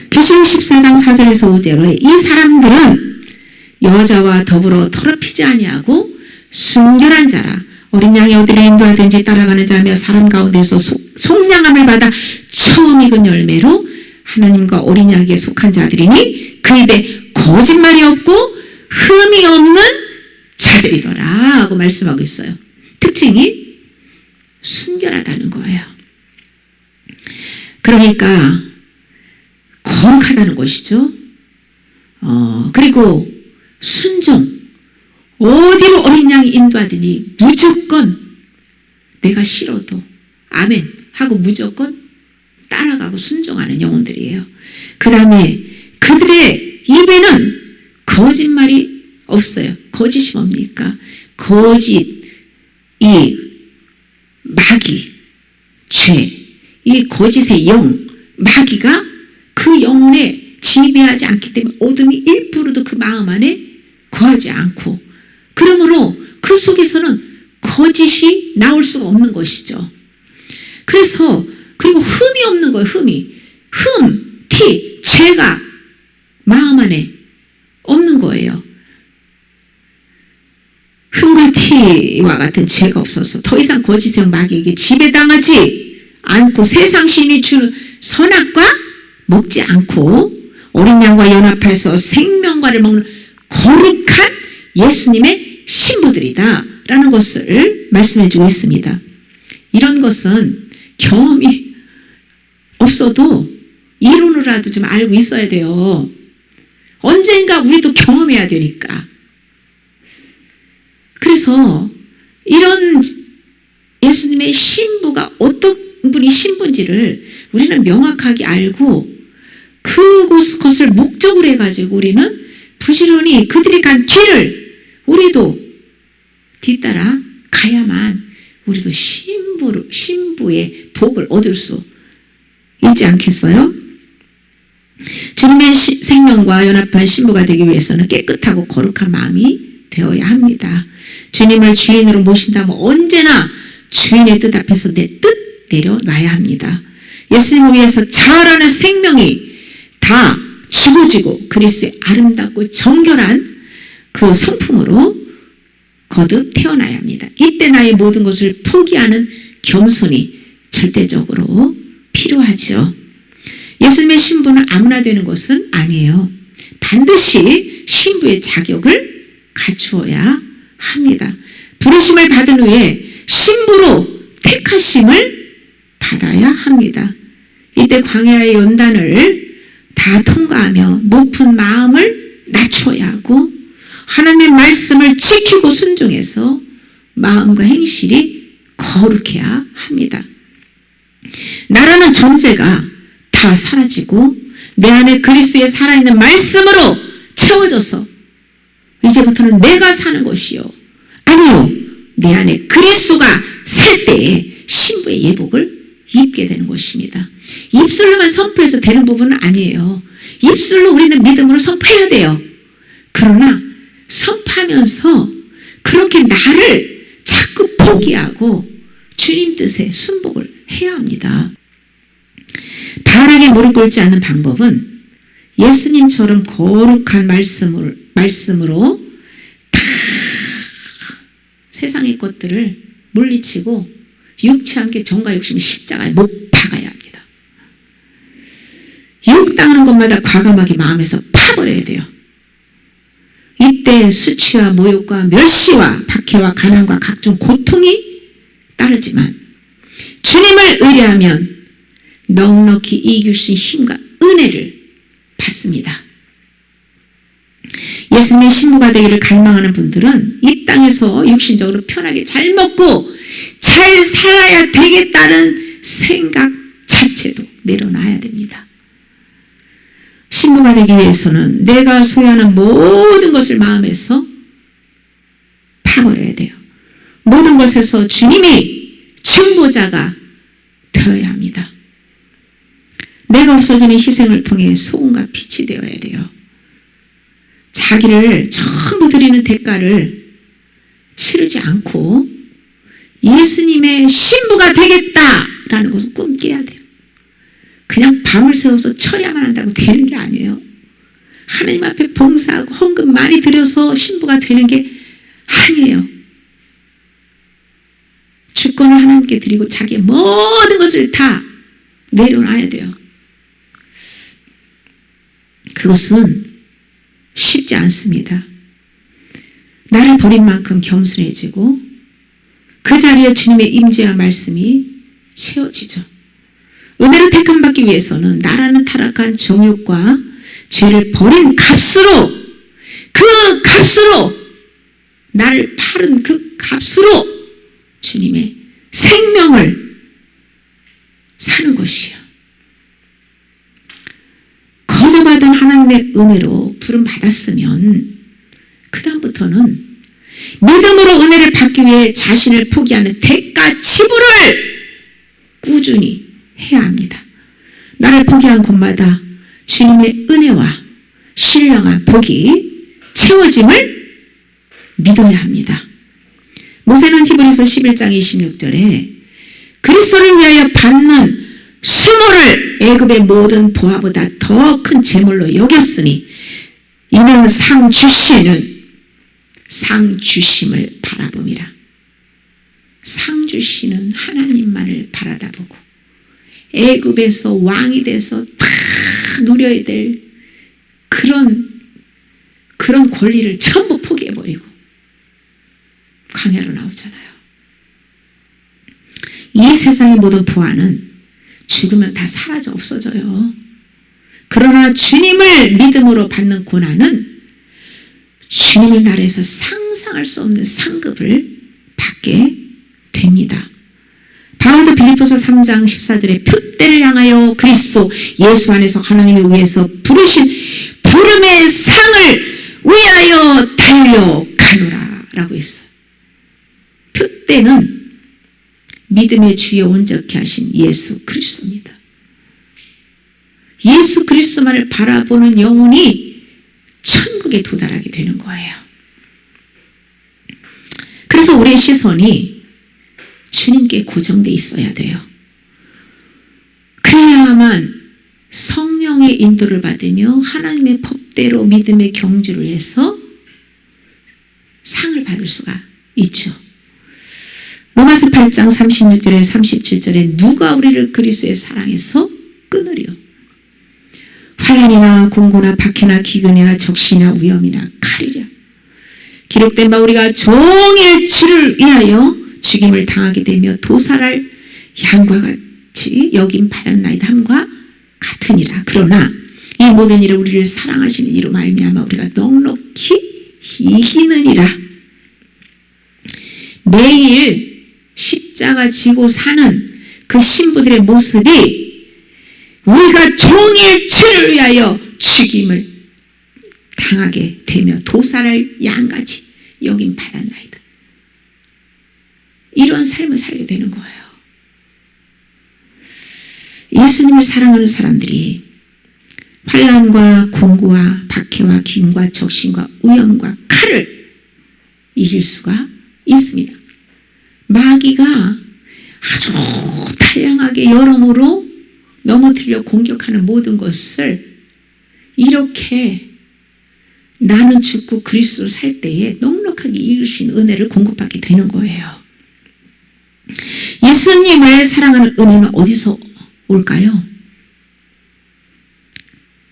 계시록 14장 4절에서 5절에 이 사람들은 여자와 더불어 더럽히지 아니하고 순결한 자라. 어린 양이 어디로 인도하든지 따라가는 자며 사람 가운데서 속량함을 받아 처음 익은 열매로 하나님과 어린 양에게 속한 자들이니 그 입에 거짓말이 없고 흠이 없는 자들이더라 하고 말씀하고 있어요. 특징이 순결하다는 거예요. 그러니까 거룩하다는 것이죠. 그리고 순종. 어디로 어린 양이 인도하더니 무조건 내가 싫어도 아멘 하고 무조건 따라가고 순종하는 영혼들이에요. 그 다음에 그들의 입에는 거짓말이 없어요. 거짓이 뭡니까? 거짓, 이 마귀, 죄, 이 거짓의 영, 마귀가 그 영혼에 지배하지 않기 때문에 어둠이 1%도 그 마음 안에 거하지 않고, 그러므로 그 속에서는 거짓이 나올 수가 없는 것이죠. 그래서 그리고 흠이 없는 거예요. 티, 죄가 마음 안에 없는 거예요. 흠과 티와 같은 죄가 없어서 더 이상 거짓의 마귀에게 지배당하지 않고 세상 신이 주는 선악과 먹지 않고 어린 양과 연합해서 생명과를 먹는 거룩한 예수님의 신부들이다 라는 것을 말씀해 주고 있습니다. 이런 것은 경험이 없어도 이론으로라도 좀 알고 있어야 돼요. 언젠가 우리도 경험해야 되니까. 그래서 이런 예수님의 신부가 어떤 분이 신부인지를 우리는 명확하게 알고 그것을 목적으로 해가지고 우리는 부지런히 그들이 간 길을 우리도 뒤따라 가야만 우리도 신부의 복을 얻을 수 있지 않겠어요? 주님의 생명과 연합한 신부가 되기 위해서는 깨끗하고 거룩한 마음이 되어야 합니다. 주님을 주인으로 모신다면 언제나 주인의 뜻 앞에서 내 뜻 내려놔야 합니다. 예수님을 위해서 자라는 생명이 다 죽어지고 그리스도의 아름답고 정결한 그 성품으로 거듭 태어나야 합니다. 이때 나의 모든 것을 포기하는 겸손이 절대적으로 필요하죠. 예수님의 신부는 아무나 되는 것은 아니에요. 반드시 신부의 자격을 갖추어야 합니다. 부르심을 받은 후에 신부로 택하심을 받아야 합니다. 이때 광야의 연단을 다 통과하며 높은 마음을 낮춰야 하고 하나님의 말씀을 지키고 순종해서 마음과 행실이 거룩해야 합니다. 나라는 존재가 다 사라지고 내 안에 그리스도의 살아있는 말씀으로 채워져서 이제부터는 내가 사는 것이요 아니요 내 안에 그리스도가 살 때에 신부의 예복을 입게 되는 것입니다. 입술로만 선포해서 되는 부분은 아니에요. 입술로 우리는 믿음으로 선포해야 돼요. 그러나 선포하면서 그렇게 나를 자꾸 포기하고 주님 뜻에 순복을 해야 합니다. 바알에게 무릎 꿇지 않는 방법은 예수님처럼 거룩한 말씀으로 다 세상의 것들을 물리치고 육체 함께 정과 욕심이 십자가에 못 박아야 합니다. 유혹당하는 것마다 과감하게 마음에서 파버려야 돼요. 이때 수치와 모욕과 멸시와 박해와 가난과 각종 고통이 따르지만 주님을 의뢰하면 넉넉히 이길 수 있는 힘과 은혜를 받습니다. 예수님의 신부가 되기를 갈망하는 분들은 이 땅에서 육신적으로 편하게 잘 먹고 잘 살아야 되겠다는 생각 자체도 내려놔야 됩니다. 신부가 되기 위해서는 내가 소유하는 모든 것을 마음에서 파버려야 돼요. 모든 것에서 주님이 중보자가 되어야 합니다. 내가 없어지는 희생을 통해 소금과 빛이 되어야 돼요. 자기를 전부 드리는 대가를 치르지 않고 예수님의 신부가 되겠다라는 것을 꿈 깨야 돼요. 그냥 밤을 새워서 처리하면 한다고 되는 게 아니에요. 하나님 앞에 봉사하고 헌금 많이 들여서 신부가 되는 게 아니에요. 주권을 하나님께 드리고 자기의 모든 것을 다 내려놔야 돼요. 그것은 쉽지 않습니다. 나를 버린 만큼 겸손해지고 그 자리에 주님의 임재와 말씀이 채워지죠. 은혜를 택함받기 위해서는 나라는 타락한 정욕과 죄를 버린 값으로, 그 값으로, 나를 팔은 그 값으로 주님의 생명을 사는 것이요. 거저받은 하나님의 은혜로 부름받았으면 그 다음부터는 믿음으로 은혜를 받기 위해 자신을 포기하는 대가 지불을 꾸준히 해야 합니다. 나를 포기한 곳마다 주님의 은혜와 신령한 복이 채워짐을 믿어야 합니다. 모세는 히브리서 11장 26절에 그리스도를 위하여 받는 수모를 애굽의 모든 보화보다 더 큰 재물로 여겼으니 이는 상 주심을 바라봄이라. 상 주시는 하나님만을 바라다보고 애굽에서 왕이 돼서 다 누려야 될 그런 권리를 전부 포기해버리고 광야로 나오잖아요. 이 세상의 모든 보화는 죽으면 다 사라져 없어져요. 그러나 주님을 믿음으로 받는 고난은 주님의 나라에서 상상할 수 없는 상급을 받게 됩니다. 바울도 빌립보서 3장 14절에 표대를 향하여 그리스도 예수 안에서 하나님에 의해서 부르신 부름의 상을 위하여 달려가노라 라고 했어요. 표대는 믿음의 주에 온전케 하신 예수 그리스도입니다. 예수 그리스도만을 바라보는 영혼이 천국에 도달하게 되는 거예요. 그래서 우리의 시선이 주님께 고정되어 있어야 돼요. 그래야만 성령의 인도를 받으며 하나님의 법대로 믿음의 경주를 해서 상을 받을 수가 있죠. 로마서 8장 36절에 37절에 누가 우리를 그리스도의 사랑에서 끊으리요. 환난이나 공고나 박해나 기근이나 적시나 위험이나 칼이랴. 기록된 바 우리가 종일 주를 위하여 죽임을 당하게 되며 도살할 양과 같이 여김 받았나이다 함과 같으니라. 그러나 이 모든 일을 우리를 사랑하시는 이로 말미암아 우리가 넉넉히 이기느니라. 매일 십자가 지고 사는 그 신부들의 모습이 우리가 종일 주를 위하여 죽임을 당하게 되며 도살할 양같이 여김 받았나이다. 이런 삶을 살게 되는 거예요. 예수님을 사랑하는 사람들이 환난과 공고와 박해와 기근과 적신과 위험과 칼을 이길 수가 있습니다. 마귀가 아주 다양하게 여러모로 넘어뜨려 공격하는 모든 것을 이렇게 나는 죽고 그리스도를 살 때에 넉넉하게 이길 수 있는 은혜를 공급받게 되는 거예요. 예수님을 사랑하는 은혜는 어디서 올까요?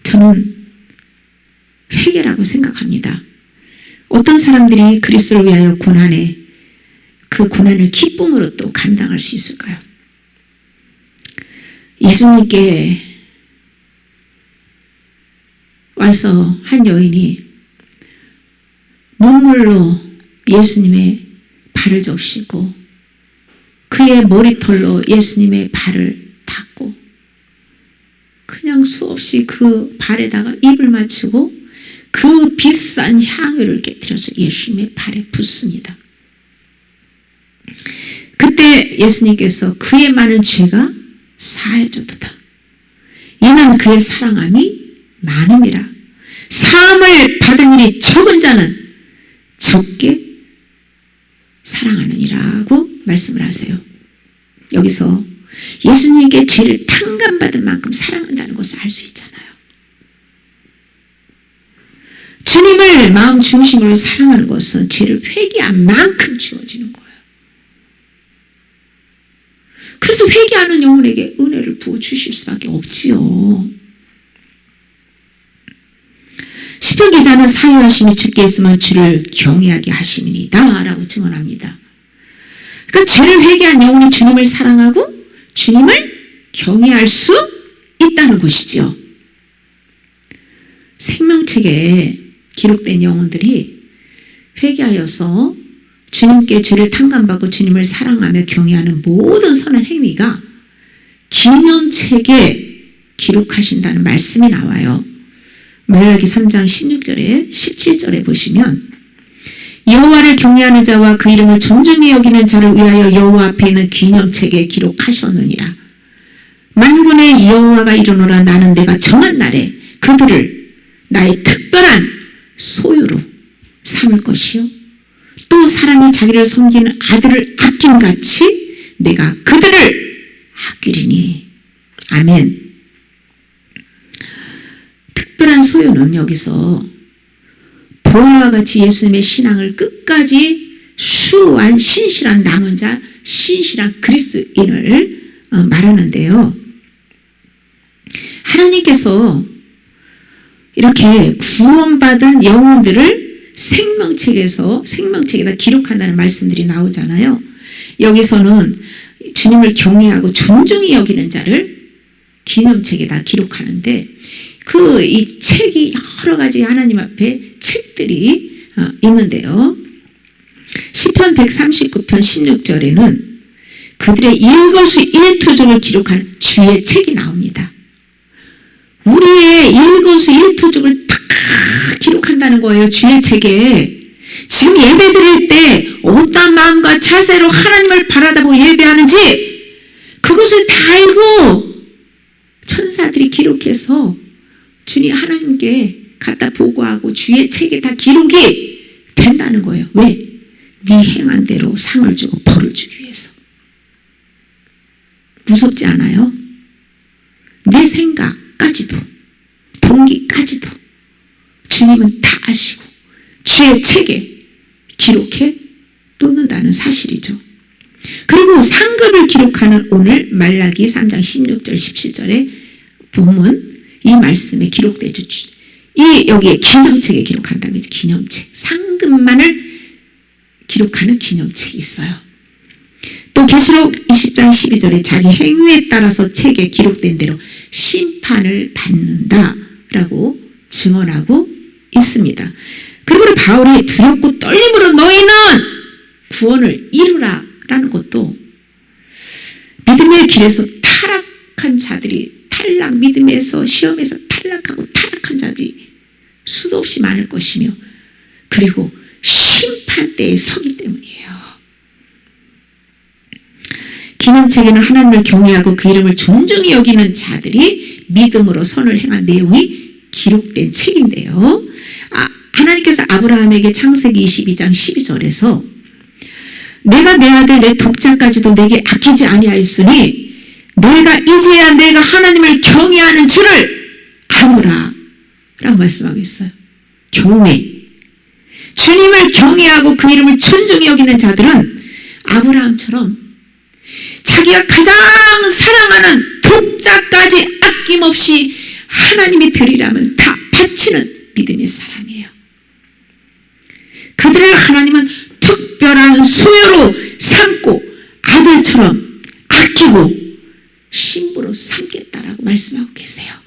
저는 회개라고 생각합니다. 어떤 사람들이 그리스도를 위하여 고난에 그 고난을 기쁨으로 또 감당할 수 있을까요? 예수님께 와서 한 여인이 눈물로 예수님의 발을 적시고 그의 머리털로 예수님의 발을 닦고 그냥 수없이 그 발에다가 입을 맞추고 그 비싼 향유를 깨뜨려서 예수님의 발에 붓습니다. 그때 예수님께서 그의 많은 죄가 사해졌도다. 이는 그의 사랑함이 많음이라. 사함을 받은 일이 적은 자는 적게 사랑하느니라고 말씀을 하세요. 여기서 예수님께 죄를 탕감받은 만큼 사랑한다는 것을 알 수 있잖아요. 주님을 마음 중심으로 사랑하는 것은 죄를 회개한 만큼 주어지는 거예요. 그래서 회개하는 영혼에게 은혜를 부어주실 수밖에 없지요. 시편 기자는 사유하심이 주께 있으면 주를 경외하게 하심이니이다 라고 증언합니다. 그러니까 죄를 회개한 영혼이 주님을 사랑하고 주님을 경외할 수 있다는 것이죠. 생명책에 기록된 영혼들이 회개하여서 주님께 죄를 탕감받고 주님을 사랑하며 경외하는 모든 선한 행위가 기념책에 기록하신다는 말씀이 나와요. 말라기 3장 16절에 17절에 보시면 여호와를 경외하는 자와 그 이름을 존중히 여기는 자를 위하여 여호와 앞에 있는 기념책에 기록하셨느니라. 만군의 여호와가 이르노라. 나는 내가 정한 날에 그들을 나의 특별한 소유로 삼을 것이요 또 사람이 자기를 섬기는 아들을 아낌같이 내가 그들을 아끼리니. 아멘. 특별한 소유는 여기서 보아와 같이 예수님의 신앙을 끝까지 수호한 신실한 남은 자, 신실한 그리스도인을 말하는데요. 하나님께서 이렇게 구원받은 영혼들을 생명책에다 기록한다는 말씀들이 나오잖아요. 여기서는 주님을 경외하고 존중히 여기는 자를 기념책에다 기록하는데 이 책이 여러 가지 하나님 앞에 책들이 있는데요. 시편 139편 16절에는 그들의 일거수일투족을 기록한 주의 책이 나옵니다. 우리의 일거수일투족을 다 기록한다는 거예요. 주의 책에. 지금 예배 드릴 때 어떤 마음과 자세로 하나님을 바라다보고 예배하는지 그것을 다 알고 천사들이 기록해서 주님 하나님께 갖다 보고하고 주의 책에 다 기록이 된다는 거예요. 왜? 네 행한 대로 상을 주고 벌을 주기 위해서. 무섭지 않아요? 내 생각까지도 동기까지도 주님은 다 아시고 주의 책에 기록해 놓는다는 사실이죠. 그리고 상급을 기록하는 오늘 말라기 3장 16절 17절에 보면 이 말씀에 기록되죠. 여기에 기념책에 기록한다는 거죠. 기념책. 상급만을 기록하는 기념책이 있어요. 또 계시록 20장 12절에 자기 행위에 따라서 책에 기록된 대로 심판을 받는다라고 증언하고 있습니다. 그리고 바울이 두렵고 떨림으로 너희는 구원을 이루라 라는 것도 믿음의 길에서 타락한 자들이 믿음에서 시험에서 탈락하고 타락한 자들이 수도 없이 많을 것이며 그리고 심판대에 서기 때문이에요. 기념책에는 하나님을 경외하고 그 이름을 존중히 여기는 자들이 믿음으로 선을 행한 내용이 기록된 책인데요. 하나님께서 아브라함에게 창세기 22장 12절에서 내가 내 아들 내 독자까지도 내게 아끼지 아니하였으니 너희가 이제야 내가 하나님을 경외하는 줄을 아노라 라고 말씀하고 있어요. 경외. 주님을 경외하고 그 이름을 존중히 여기는 자들은 아브라함처럼 자기가 가장 사랑하는 독자까지 아낌없이 하나님이 드리라면 다 바치는 믿음의 사람이에요. 그들을 하나님은 특별한 소유로 삼고 아들처럼 아끼고 신부로 삼겠다라고 말씀하고 계세요.